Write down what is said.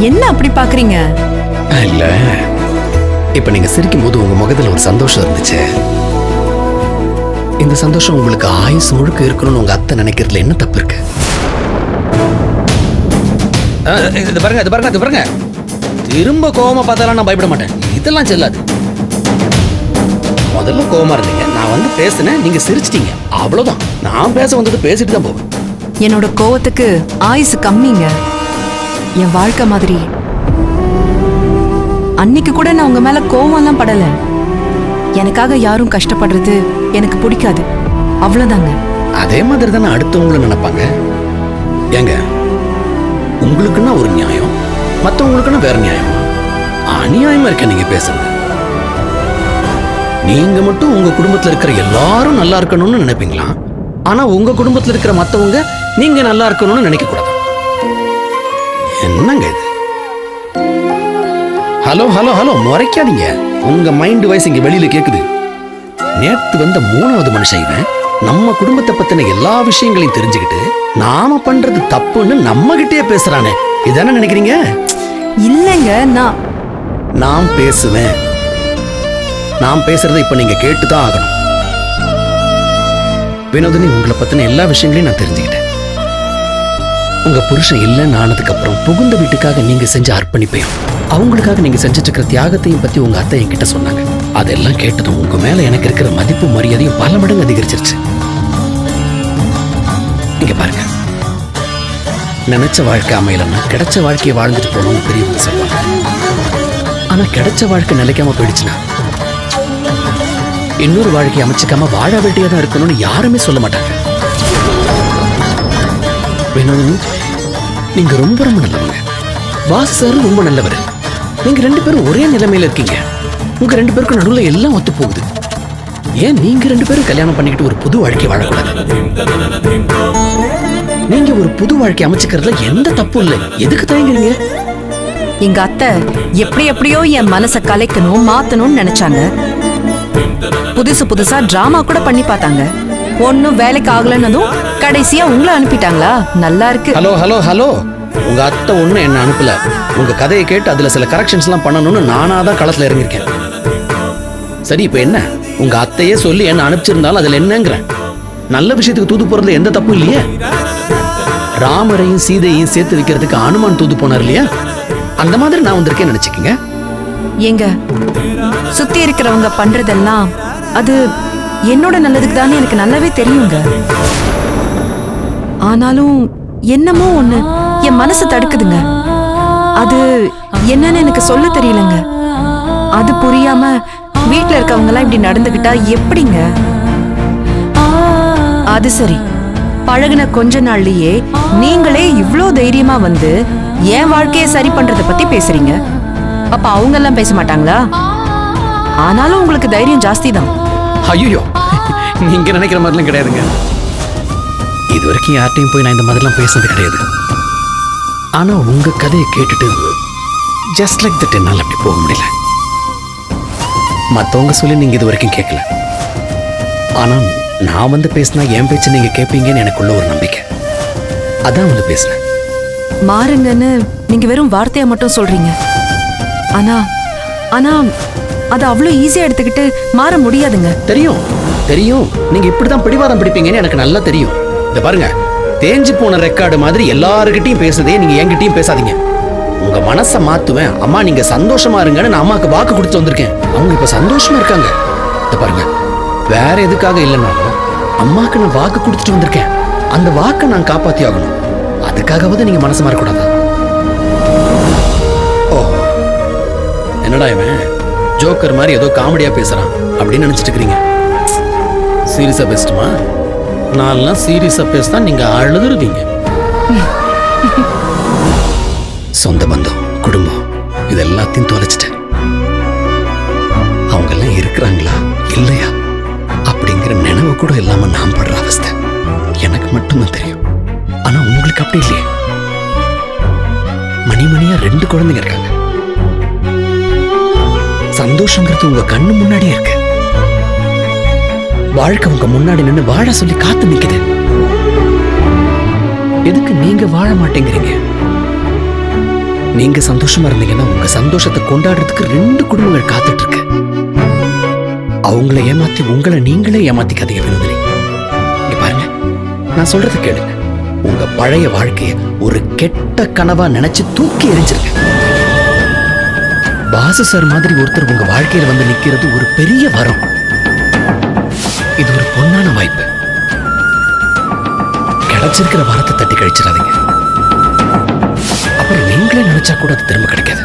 என்ன அப்படி பாக்குறீங்க? இல்ல, இப்ப நீங்க சிரிக்கும் போது உங்க முகத்துல ஒரு சந்தோஷம் இருந்துச்சு. இந்த சந்தோஷம் உங்களுக்கு ஆயுசு முழுக்க இருக்கணும்னு உங்க அத்தை நினைக்கிறதுல என்ன தப்பு இருக்கு? இது பாருங்க, இது பாருங்க, இது பாருங்க. திரும்ப கோவமா பார்த்தாலும் நான் பயப்பட மாட்டேன். இதெல்லாம் செல்லாது. முதல்ல கோவமா இருந்தீங்க, நான் வந்து பேசினேன், நீங்க சிரிச்சிட்டீங்க, அவ்வளவுதான். நான் பேச வந்தது பேசிட்டு தான் போவேன். என்னோட கோவத்துக்கு ஆயுசு கம்மிங்க. என் வாழ்க்கை மாதிரி. அன்னைக்கு கூட நான் உங்க மேல கோவம்லாம் படல. எனக்காக யாரும் கஷ்டப்படுறது எனக்கு பிடிக்காது, அவ்வளவுதாங்க. அதே மாதிரி தானே அடுத்தவங்களும் நினைப்பாங்க. ஏங்க, உங்களுக்குன்னா ஒரு நியாயம், மற்றவங்களுக்குன்னா வேற நியாயம். அநியாயமா இருக்க நீங்க பேசுங்க. நீங்க மட்டும் உங்க குடும்பத்துல இருக்கிற எல்லாரும் நல்லா இருக்கணும்னு நினைப்பீங்களா? ஆனா உங்க குடும்பத்துல இருக்கிற மத்தவங்க நீங்க நல்லா இருக்கணும்னு நினைக்க கூடாது. என்னங்க இது? ஹலோ ஹலோ ஹலோ, முறைக்காதீங்க. உங்க மைண்ட் வாய்ஸ் இங்க வெளியில கேக்குது. நேத்து வந்த 3வது மனுஷன் இவன் நம்ம குடும்பத்தை பத்தின எல்லா விஷயங்களையும் தெரிஞ்சுக்கிட்டு நாம பண்றது தப்புன்னு நம்ம கிட்டே பேசுறானே. இதானே நினைக்கிறீங்க? இல்லங்க, நான் பேசுவேன். நான் பேசுறதை இப்ப நீங்க கேட்டுதான் ஆகணும். வினோதினி, உங்களை பத்தின எல்லா விஷயங்களையும் நான் தெரிஞ்சுக்கிட்டேன். உங்க புருஷன் இல்லைன்னு ஆனதுக்கு அப்புறம் புகுந்த வீட்டுக்காக நீங்க செஞ்ச அர்ப்பணிப்பையும் அவங்களுக்காக நீங்க செஞ்சுட்டு இருக்கிற தியாகத்தையும் பத்தி உங்க அத்தை என்கிட்ட சொன்னாங்க. அதெல்லாம் கேட்டதும் உங்க மேல எனக்கு இருக்கிற மதிப்பு மரியாதையும் பல மடங்கு அதிகரிச்சிருச்சு. இங்க பாருங்க, நினைச்ச வாழ்க்கை அமையலன்னா கிடைச்ச வாழ்க்கையை வாழ்ந்துட்டு போகணும்னு பெரியவங்க சொல்லுவாங்க. ஆனா கிடைச்ச வாழ்க்கை நிலைக்காம போயிடுச்சுன்னா இன்னொரு வாழ்க்கையை அமைச்சுக்காம வாழ வேண்டியதா தான் இருக்கணும்னு யாருமே சொல்ல மாட்டாங்க. நீங்க ரொம்ப ரொம்ப நல்லவங்க. வாசு சார் ரொம்ப நல்லவர். நீங்க 2 பேரும் ஒரே நிலைமையில இருக்கீங்க. உங்க 2 பேருக்கும் நடுவுல எல்லாம் ஒத்து போகுது. ஏன் நீங்க 2 பேரும் கல்யாணம் பண்ணிக்கிட்டு ஒரு புது வாழ்க்கை வாழக்கூடாது? நீங்க ஒரு புது வாழ்க்கை அமைச்சுக்கிறதுல எந்த தப்பும் இல்லை. எதுக்கு தயங்குறீங்க? எங்க அத்தை எப்படியோ என் மனசை கலைக்கணும், மாத்தணும்னு நினைச்சாங்க. புதுசா டிராமா கூட பண்ணி பார்த்தாங்க. ஒன்னும் வேலைக்கு ஆகலன்னதும் கடைசியா உங்களை அனுப்பிட்டாங்களா? நல்லா இருக்கு. ஹலோ ஹலோ ஹலோ, உங்க அத்தை ஒண்ணு என்ன அனுப்பல. உங்க கதையை கேட்டு அதுல சில கரெக்ஷன்ஸ் எல்லாம் பண்ணணும்னு நானா தான் களத்துல இறங்கிருக்கேன். சரி, இப்ப என்ன? உங்க அத்தையே சொல்லி என்ன அனுப்பிச்சிருந்தாலும் அதுல என்னங்கிறேன். நல்ல விஷயத்துக்கு தூது போறதுல எந்த தப்பும் இல்லையே. ராமரையும் சீதையும் சேர்த்து வைக்கிறதுக்கு அனுமான் தூது போனார் இல்லையா? அந்த மாதிரி நான் வந்திருக்கேன் நினைச்சுக்கீங்க. எங்க சுத்தி இருக்கிறவங்க பண்றதெல்லாம் அது என்னோட நல்லதுக்கு தானே எனக்கு நல்லாவே தெரியுங்க. ஆனாலும் என்னமோ ஒண்ணு என் மனசு தடுக்குதுங்க. அது என்னன்னு எனக்கு சொல்ல தெரியலங்க. அது புரியாம வீட்டுல இருக்கவங்க எல்லாம் இப்படி நடந்துகிட்டா எப்படிங்க? அது சரி, பழகுன கொஞ்ச நாள்லயே நீங்களே இவ்ளோ தைரியமா வந்து என் வாழ்க்கையை சரி பண்றத பத்தி பேசுறீங்க. அப்ப அவங்க எல்லாம் பேச மாட்டாங்களா? ஆனாலும் உங்களுக்கு தைரியம் ஜாஸ்தி தான். ஐயோ, நீங்க நினைக்கிற மாதிரிலாம் கிடையாதுங்க. இது வரைக்கும் யார்ட்டையும் போய் நான் இந்த மாதிரிலாம் பேசுறது கிடையாது. ஆனா உங்க கதையை கேட்டுட்டு ஜஸ்ட் லைக் தட் என்னால் அப்படி போக முடியல. மற்றவங்க சொல்லி நீங்க இது வரைக்கும் கேட்கல. ஆனா நான் வந்து பேசினா என் பேச்சு நீங்க கேட்பீங்கன்னு எனக்குள்ள ஒரு நம்பிக்கை. அதான் வந்து பேசினேன். மாறுங்கன்னு நீங்க வெறும் வார்த்தையா மட்டும் சொல்றீங்க. ஆனா ஆனா அது அவ்வளவு ஈஸியா எடுத்துக்கிட்டு மாற முடியாதுங்க. தெரியும் தெரியும், நீங்க இப்படிதான் பிடிவாதம் பிடிப்பீங்கன்னு எனக்கு நல்லா தெரியும். இத பாருங்க, தேஞ்சு போன ரெக்கார்டு மாதிரி எல்லாருக்கிட்டையும் பேசுதே நீங்க என்கிட்டயும் பேசாதீங்க. உங்க மனசை மாத்துவேன். அம்மா நீங்க சந்தோஷமா இருங்கன்னு நான் அம்மாக்கு வாக்கு கொடுத்து வந்திருக்கேன். அவங்க இப்ப சந்தோஷமா இருக்காங்க. இத பாருங்க, வேற எதுக்காக இல்லைனாலும் அம்மாக்கு நான் வாக்கு கொடுத்துட்டு வந்திருக்கேன். அந்த வாக்கை நான் காப்பாத்தி ஆகணும். அதுக்காகவது நீங்க மனசு மாறக்கூடாதா? ஓ, என்னடா இவன் ஜோக்கர் மாதிரி ஏதோ காமெடியா பேசுறான் அப்படின்னு நினைச்சிட்டு இருக்கீங்க. சீரியஸா பேசட்டுமா? நான்லாம் சீரியஸா பேசினா நீங்க அழுதுருவீங்க. சொந்த பந்தம், குடும்பம், இது எல்லாத்தையும் தொலைச்சிட்டேன். அவங்க எல்லாம் இருக்கிறாங்களா இல்லையா அப்படிங்கிற நினைவு கூட இல்லாம நான் படுற அவஸ்தை எனக்கு மட்டும்தான் தெரியும். ஆனா உங்களுக்கு அப்படி இல்லையே. மணிமணியா 2 குழந்தைங்க இருக்காங்க. சந்தோஷங்கிறது உங்க கண்ணு முன்னாடியே இருக்கு. வாழ்க்கை உங்க முன்னாடி நின்னு வாழ சொல்லி காத்து நிக்குது. எதுக்கு நீங்க வாழ மாட்டேங்கிறீங்க? நீங்க சந்தோஷமா இருந்தீங்கன்னா உங்க சந்தோஷத்தை கொண்டாடுறதுக்கு 2 குடும்பங்கள் காத்துட்டு இருக்கு. அவங்கள ஏமாத்தி உங்களை நீங்களே ஏமாத்திக்காதீங்க வினோதினி. இங்க பாருங்க, நான் சொல்றது கேளுங்க. உங்க பழைய வாழ்க்கைய ஒரு கெட்ட கனவா நினைச்சு தூக்கி எறிஞ்சிருங்க. பாசு சார் மாதிரி ஒருத்தர் உங்க வாழ்க்கையில வந்து நிக்கிறது ஒரு பெரிய வரம். இது ஒரு பொன்னான வாய்ப்பு. கிடைச்சிருக்கிற வரத்தை தட்டி கழிச்சிடாதீங்க. அப்புறம் நீங்களே நினைச்சா கூட அது திரும்ப கிடைக்காது.